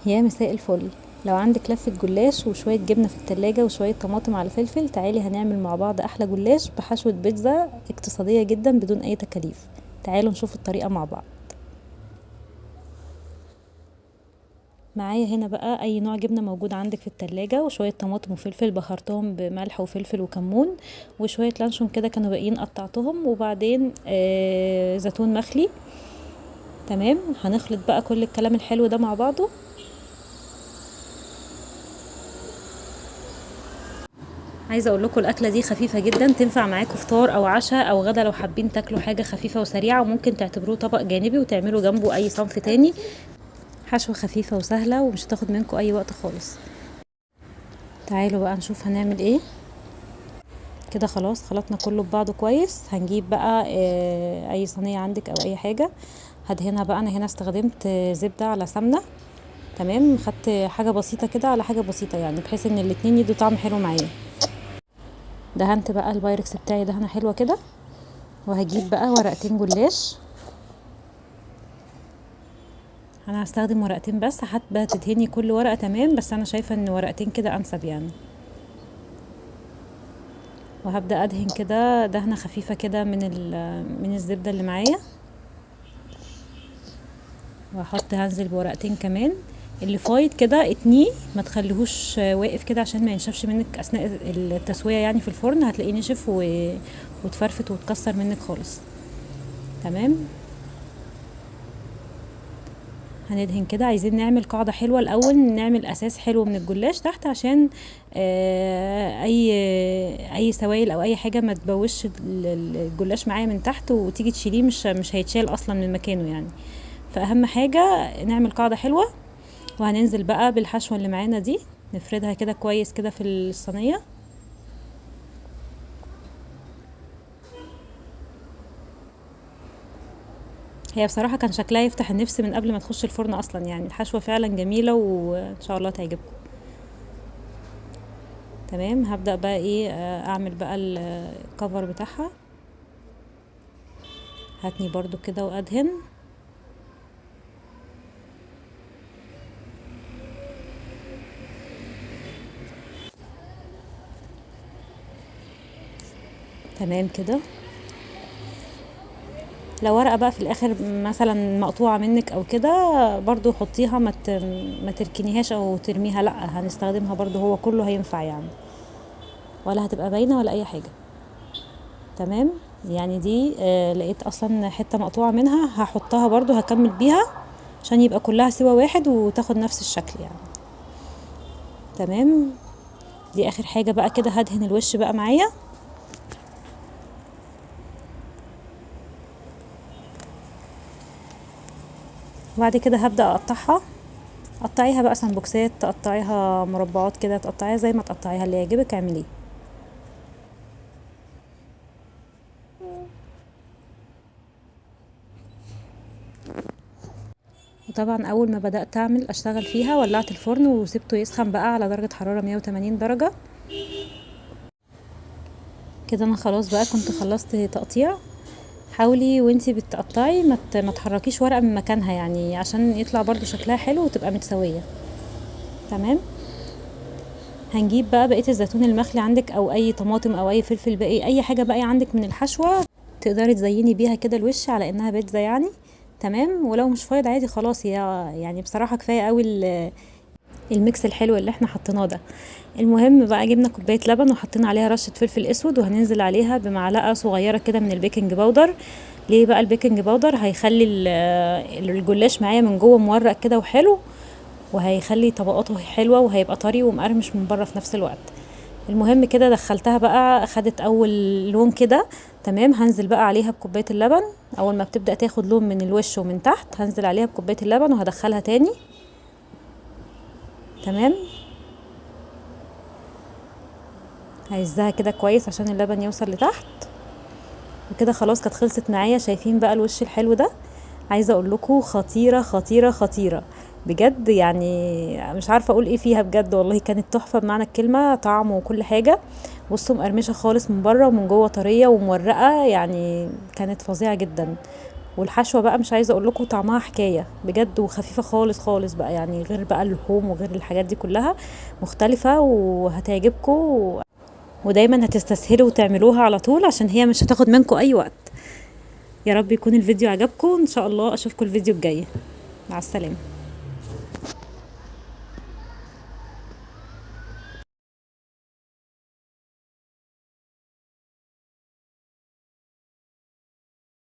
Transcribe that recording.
يا مساء الفل. لو عندك لفة جلاش وشوية جبنة في التلاجة وشوية طماطم على فلفل، تعالي هنعمل مع بعض أحلى جلاش بحشوة بيتزا اقتصادية جدا بدون أي تكاليف. تعالوا نشوف الطريقة مع بعض. معايا هنا بقى أي نوع جبنة موجود عندك في التلاجة، وشوية طماطم وفلفل بخرتهم بملح وفلفل وكمون، وشوية لانشون كده كانوا باقيين قطعتهم، وبعدين زيتون مخلي. تمام، هنخلط بقى كل الكلام الحلو ده مع بعضه. عايزه اقول لكم الاكله دي خفيفه جدا، تنفع معاكم فطار او عشاء او غدا لو حابين تاكلوا حاجه خفيفه وسريعه، وممكن تعتبروه طبق جانبي وتعملوا جنبه اي صنف تاني. حشوه خفيفه وسهله ومش هتاخد منكم اي وقت خالص. تعالوا بقى نشوف هنعمل ايه. كده خلاص خلطنا كله ببعضه كويس. هنجيب بقى اي صينيه عندك او اي حاجه هدهنها بقى. انا هنا استخدمت زبده على سمنه. تمام، خدت حاجه بسيطه كده على حاجه بسيطه، يعني بحيث ان الاتنين يدوا طعم حلو معايا. دهنت بقى البايركس بتاعي دهنه حلوه كده، وهجيب بقى ورقتين جلاش. انا هستخدم ورقتين بس، حابه تدهني كل ورقه تمام، بس انا شايفه ان ورقتين كده انسب يعني. وهبدا ادهن كده دهنه خفيفه كده من الزبده اللي معايا، هنزل بورقتين كمان. اللي فايض كده اتنيه، ما تخليهوش واقف كده عشان ما ينشفش منك اثناء التسويه، يعني في الفرن هتلاقيه نشف وتفرفت وتكسر منك خالص. تمام، هندهن كده. عايزين نعمل قاعدة حلوة الأول، نعمل أساس حلو من الجلاش تحت، عشان أي سوائل أو أي حاجة ما تبوش الجلاش معايا من تحت، وتيجي تشيليه مش هيتشال أصلا من مكانه يعني. فأهم حاجة نعمل قاعدة حلوة. وهننزل بقى بالحشوة اللي معانا دي، نفردها كده كويس كده في الصينية. هي بصراحة كان شكلها يفتح النفس من قبل ما تخش الفرن أصلا، يعني الحشوة فعلا جميلة وإن شاء الله تعجبكم. تمام، هبدأ بقى ايه اعمل بقى الكفر بتاعها. هاتني برضو كده وادهن. تمام كده. لو ورقة بقى في الاخر مثلا مقطوعة منك او كده، برضو حطيها، ما تركنيهاش او ترميها، لا هنستخدمها برضو، هو كله هينفع يعني، ولا هتبقى باينة ولا اي حاجة. تمام، يعني دي لقيت اصلا حتة مقطوعة منها، هحطها برضو هكمل بيها عشان يبقى كلها سوا واحد وتاخد نفس الشكل يعني. تمام، دي اخر حاجة بقى كده. هدهن الوش بقى معايا. وبعد كده هبدأ اقطعها. قطعيها بقى سمبوكسات، تقطعيها مربعات كده، تقطعيها زي ما تقطعيها، اللي يعجبك اعمليه. وطبعا اول ما بدأت اشتغل فيها، ولعت الفرن وسبته يسخن بقى على درجة حرارة 180 درجة. كده انا خلاص بقى كنت خلصت تقطيع. حاولي وانتي بتقطعي ما تحركيش ورقة من مكانها، يعني عشان يطلع برضو شكلها حلو وتبقى متسوية. تمام، هنجيب بقى بقية الزيتون المخلي عندك، او اي طماطم او اي فلفل باقي، اي حاجة باقي عندك من الحشوة، تقدري تزيني بيها كده الوش على انها بيتزا يعني. تمام، ولو مش فايض عادي خلاص، هي يعني بصراحة كفاية قوي الميكس الحلو اللي احنا حطيناه ده. المهم بقى جبنا كوباية لبن وحطينا عليها رشة فلفل اسود، وهننزل عليها بمعلقة صغيرة كده من البيكنج باودر. ليه بقى البيكنج باودر؟ هيخلي الجلاش معايا من جوه مورق كده وحلو، وهيخلي طبقاته حلوة، وهيبقى طري ومقرمش من بره في نفس الوقت. المهم كده دخلتها بقى، خدت اول لون كده. تمام، هنزل بقى عليها بكوباية اللبن. اول ما بتبدأ تاخد لون من الوش ومن تحت، هنزل عليها بكوباية اللبن وهدخلها تاني. تمام، هيزها كده كويس عشان اللبن يوصل لتحت. وكده خلاص كانت خلصت معايا. شايفين بقى الوش الحلو ده؟ عايزه اقول لكم خطيره خطيره خطيره بجد، يعني مش عارفه اقول ايه فيها بجد، والله كانت تحفه بمعنى الكلمه، طعم وكل حاجه. بصوا مقرمشه خالص من بره، ومن جوه طريه ومورقه، يعني كانت فظيعه جدا. والحشوه بقى مش عايزه اقول لكم طعمها حكايه بجد، وخفيفه خالص خالص بقى، يعني غير بقى اللحوم وغير الحاجات دي كلها، مختلفه وهتعجبكم. ودايما هتستسهلوا وتعملوها على طول عشان هي مش هتاخد منكم اي وقت. يا رب يكون الفيديو عجبكم، ان شاء الله اشوفكم الفيديو الجاي. مع السلامه.